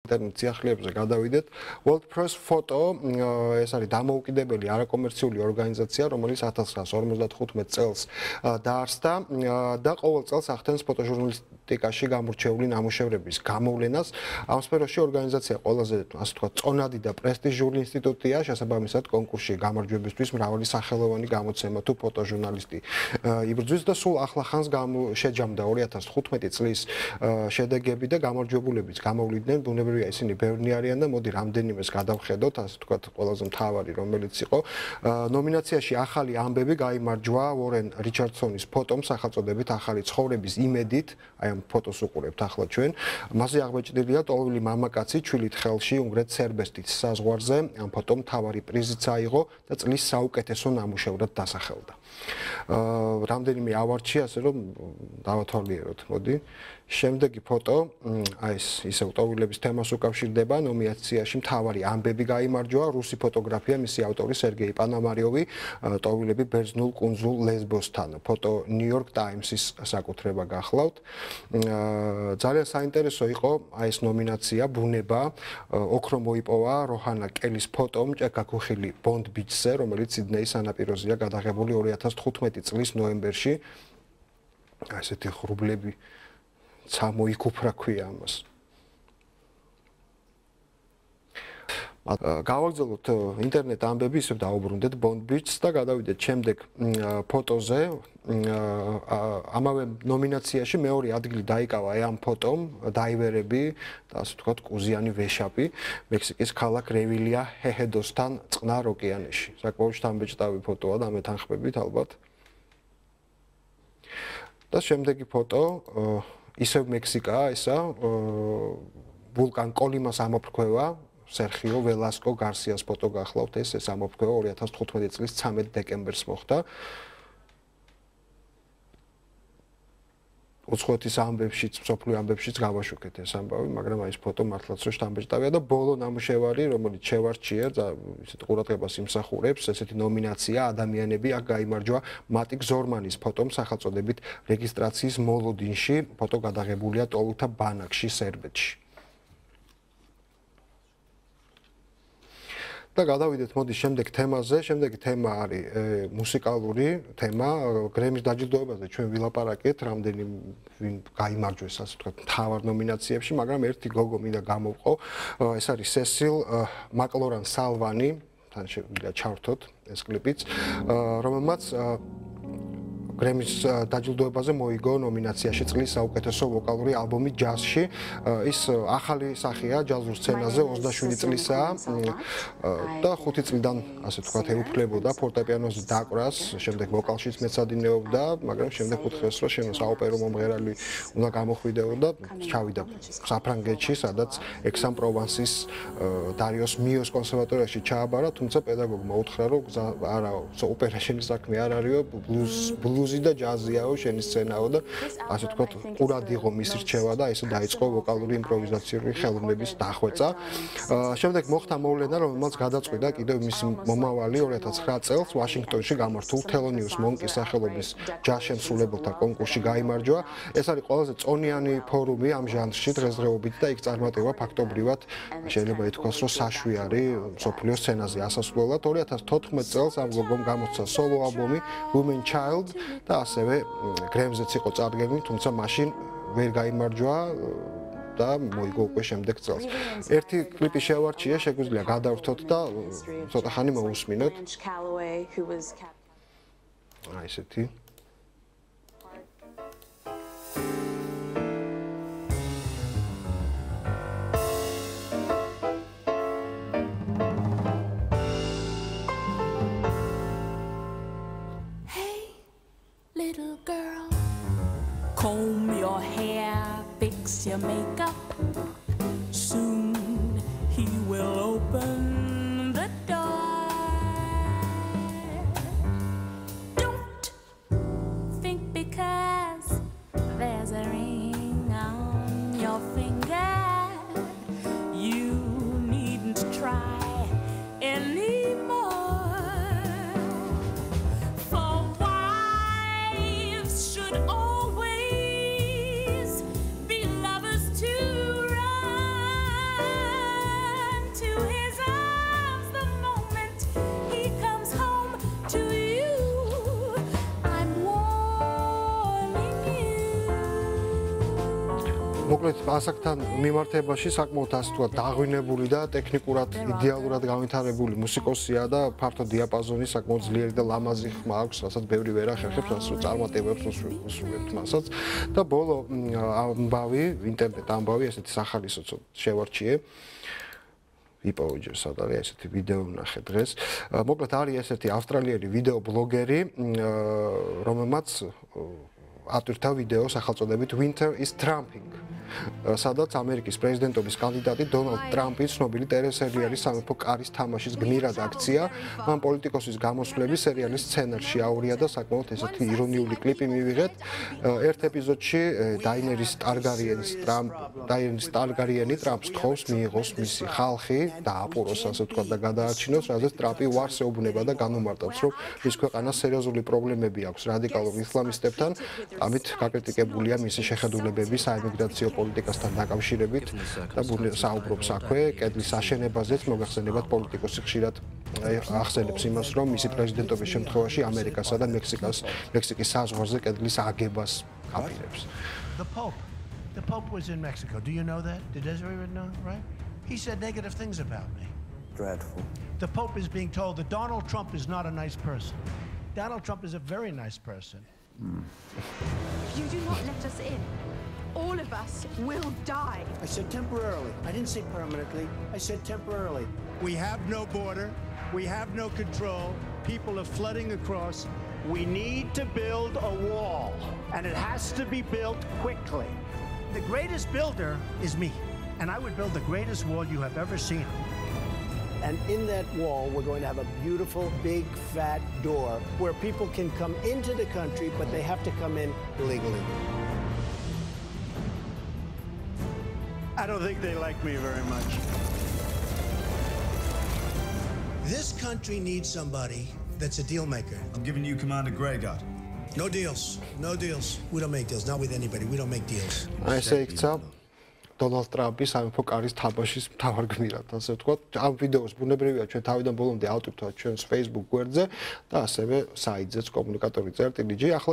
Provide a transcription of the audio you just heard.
ინტერნეტ სიახლეებზე გადავიდეთ. World Press Photo ეს არის დამოუკიდებელი არაკომერციული ორგანიზაცია, რომელიც 1955 წელს დაარსდა და ყოველ წელს ახდენს ფოტოჟურნალისტიკაში გამორჩეული ნამუშევრების გამოვლენას. ამ სფეროში ორგანიზაცია ყველაზე, ასე ვთქვათ, წონადი და პრესტიჟული ინსტიტუტია, შესაბამისად კონკურსში გამარჯვებისთვის მრავალი სახელოვანი გამოცემა თუ ფოტოჟურნალისტი იბრძვის და სულ ახლახანს შეჯამდა 2015 წლის შედეგები და გამარჯვებულებიც გამოვლიდნენ. ბუნებრივია ისინი ბევრი არიან და მოდი რამდენიმეს გადავხედოთ, ასე ვთქვათ, ყველაზე მთავარი რომელიც იყო ნომინაციაში ახალი ამბები გაიმარჯვა ვორენ რიჩარდსონის ფოტომ სახელწოდებით ახალი ცხოვრების იმედით, აი ამ ფოტოს უყურებთ ახლა ჩვენ. მასზე აღბეჭდილია ტოვილი მამაკაცი ჩვილით ხელში უნგრეთ სერბესტის საზღვარზე. ამ ფოტომ მთავარი პრიზიც აიღო და წლის საუკეთესო ნამუშევრად დასახელდა. რამდენიმე ავარჩი, ასე რომ დავათვალიეროთ, მოდი. შემდეგი ფოტო, აი ეს ისევ ტოვილების თემას უკავშირდება, ნომინაციაში მთავარი ამბები გაიმარჯვა, რუსი ფოტოგრაფია, მისი ავტორი სერგეი პანამარიოვი, ტოვილები ბერძნულ კუნძულ ლესბოსთან. ფოტო New York Times-ის საკუთრება გახლავთ. ძალიან საინტერესო იყო აი ეს ნომინაცია, ბუნება, ოქრო მოიპოვა როჰანა კელის ფოტომ, ჭექაქუხილი ბონდ ბიჩზე, რომელიც სიდნეის სანაპიროზეა გადაღებული 2015 წლის ნოემბერში. ასეთი ღრუბლები ჩამოიქუფრა ქვია ამას. გავაგრძელოთ ინტერნეტ ამბები, ისევ დაუბრუნდეთ ბონდ ბიჩს და გადავიდეთ შემდეგ ფოტოზე. ამავე ნომინაციაში მეორე ადგილი დაიკავა ამ ფოტომ დაივერები და ასე ვთქვათ კუზიანი ვეშაპი მექსიკის ქალაქ რევილია ჰეჰედოსთან წყნარ ოკეანეში. საკმაოდ შთამბეჭდავი ფოტოა და მეთანხმებით ალბათ. და შემდეგი ფოტო ისევ მექსიკაა ესა ვულკან კოლიმას ამოფრქვევა სერხიო ველასკო გარსიას ფოტო გახლავთ ეს ამოფრქვევა 2015 წლის 13 დეკემბერს მოხდა. უცხოეთის ამბებშიც, მსოფლიო ამბებშიც გავაშუქეთ ეს ამბავი, მაგრამ აი ეს ფოტო მართლაც რომ შთამბეჭდავია და ბოლო ნამუშევარი, რომელიც შევარჩიე და ისეთ ყურადღებას იმსახურებს, ესეთი ნომინაცია ადამიანები აქ გაიმარჯვა მატიკ ზორმანის ფოტომ სახელწოდებით რეგისტრაციის მოლოდინში, ფოტო გადაღებულია ტოლუთა ბანაკში, სერბეთში. და გადავიდეთ მოდი შემდეგ თემაზე. შემდეგი თემა არის მუსიკალური თემა. გრემის დაჯილდოებაზე ჩვენ ვილაპარაკეთ, რამდენი ვინ გაიმარჯვეს, ასე ვთქვათ, მთავარ ნომინაციებში, მაგრამ ერთი გოგო მინდა გამოვყო. ეს არის სესილ მაკლორან სალვანი, თან შეგვიძლია ჩავრთოთ ეს კლიპიც, რომელმაც გრემის დაჯილდოებაზე მოიგო ნომინაციაში წლის საუკეთესო ვოკალური ალბომი ჯაზში. ის ახალი სახეა ჯაზურ სცენაზე 27 წლისაა და 5 წლიდან, ასე ვთქვათ, ეუფლებოდა ფორტეპიანოზე დაკვრას, შემდეგ ვოკალშიც მეცადინეობდა, მაგრამ შემდეგ უთხრეს, რომ შემო საოპერო მომღერალი უნდა გამოხვიდეო და ჩავიდა საფრანგეთში, სადაც ექსამ-პროვანსის დარიოს მიოს კონსერვატორიაში ჩააბარა, თუმცა პედაგოგმა უთხრა, რომ არა, ოპერაშენი საქმე არ არისო, ბლუზი და ჯაზიაო, შენი სცენაო და ასე ვთქვათ, ყურად იყო მისი რჩევა და ესე დაიწყო ვოკალური იმპროვიზაციული ხელოვნების დახვეწა. შემდეგ მოხდა მოვლენა, რომელმაც გადაწყვიტა კიდევ მისი მომავალი 2009 წელს ვაშინგტონში გამართულ თელონიუს მონკის სახელობის ჯაზ შემსრულებელთა კონკურსში გაიმარჯვა. ეს არის ყველაზე წონიანი ფორუმი ამ ჟანრში დღესდღეობით და იქ წარმატება ფაქტობრივად შეიძლება ითქვას, რომ საშვიარი მსოფლიო სცენაზე ასასვლელად. 2014 წელს ამ გოგომ გამოსცა სოლო ალბომი Woman Child და ასევე გრემზეც იყო წარდგენილი, თუმცა მაშინ ვერ გაიმარჯვა და მოიგო უკვე შემდეგ წელს. ერთი კლიპი შევარჩიე, შეგვიძლია გადავრთოთ და ცოტა ხანი მოусმინოთ. აი ესეთი. Little girl, comb your hair, fix your makeup. Soon he will open the door. Don't think because there's a ring on your finger, you needn't try anymore. Should always be lovers too. into his arms the moment he comes home to you. I'm warning you. მოკლედ ასაკთან მიმართებაში საკმაოდ ასე თქვა დაღვინებული და ტექნიკურად იდეალურად განვითარებული მუსიკოსია და ფართო დიაპაზონი საკმაოდ ძლიერი და ლამაზი ხმა აქვს, რასაც ბევრი ვერ ახერხებს, ასე წარმატებებს უსრულებთ მასაც და ბოლო ამბავი, ინტერნეტ ამბავი, ესეთი სახალისოც შევარჩიე. იპოვე სად არის ესეთი ვიდეო ვნახე დღეს. მოკლედ არის ესეთი ავსტრალიელი ვიდეო ბლოგერი, რომელმაც ატვირთა ვიდეო სახელწოდებით Winter is Trumping. სადაც ამერიკის პრეზიდენტობის კანდიდატი დონალდ ტრამპი ცნობილი ტელესერიალის სამეფო კარის თამაშის გმირად აქცია. მან პოლიტიკოსის გამოსვლების სერიალის სცენარში აურია და საკმაოდ ესეთი ირონიული კლიპი მივიღეთ. ერთ ეპიზოდში დაინერის ტარგარიენი ტრამპს თხოვს მიიღოს მისი ხალხი და აპუროს ასე ვთქვათ და გადაარჩინოს, რადგან ტრამპი უარს ეუბნება და განუმარტავს, რომ მის ქვეყანას სერიოზული პრობლემები აქვს რადიკალურ ისლამისტებთან, ამით გაკრიტიკებულია მისი შეხედულებები საემიგრაციო პოლიტიკასთან დაკავშირებით და საუბრობს აქვე კედლის აშენებაზეც, მოგახსენებათ პოლიტიკოსი ხშირად ახსენებს იმას, რომ მისი პრეზიდენტობის შემთხვევაში ამერიკასა და მექსიკის საზღვარზე კედლის აგებას აპირებს. The Pope was in Mexico. Do you know that? Did Desiree know, right? He said negative things about me. Dreadful. The Pope is being told that Donald Trump is not a nice person. Donald Trump is a very nice person. If you do not let us in, all of us will die. I said temporarily. I didn't say permanently. I said temporarily. We have no border. We have no control. People are flooding across. We need to build a wall, and it has to be built quickly. The greatest builder is me, and I would build the greatest wall you have ever seen. And in that wall, we're going to have a beautiful, big, fat door where people can come into the country, but they have to come in legally. I don't think they like me very much. This country needs somebody that's a deal maker. I'm giving you Commander Greygard. No deals. No deals. We don't make deals. Not with anybody. We don't make deals. აი ესე იქცა დონალდ ტრამპის სამეფო კარის თამაშის მთავარ გმირად, ასე ვთქვათ. ამ ვიდეოს ბუნებრივია ჩვენ თავიდან ბოლომდე ავტვირთვათ ჩვენს Facebook გვერდზე და ასევე საიტზეც კომუნიკატორი წერტილი.g. ახლა